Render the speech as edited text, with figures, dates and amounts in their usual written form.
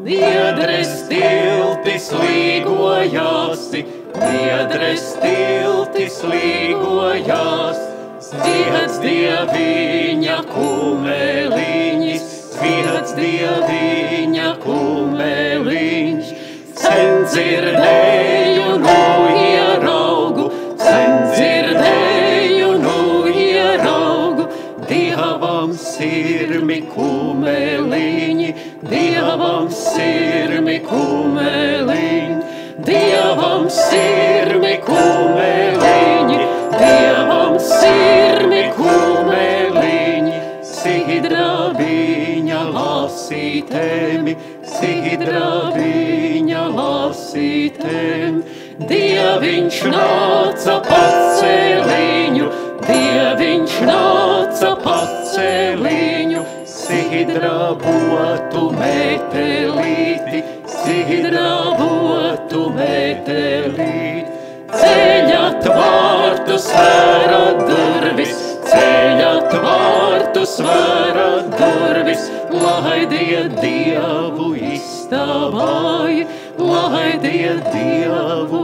Niedres tiltis līgojāsi, niedres tiltis līgojās. Sviedz Dieviņa kumeliņš, sviedz Dieviņa kumeliņš. Sen dzirdēju, nu ieraugu, sen dzirdēju, nu ieraugu. Dievam sirmi kumeliņi, Dievam sirmi kumeliņi, Dievam sirmi kumeliņi, Dievam sirmi kumeliņi. Sidrabiņa lasītēmi, sidrabiņa lasītēm. Dieviņš nāca paceliņu, Dieviņš nāca paceliņu. Sidrabotu metelīti, sidrabotu metelīti. Ceļa tvārtus vēra durvis, ceļa tvārtus vēra durvis. Laidiet Dievu istabāji, laidiet Dievu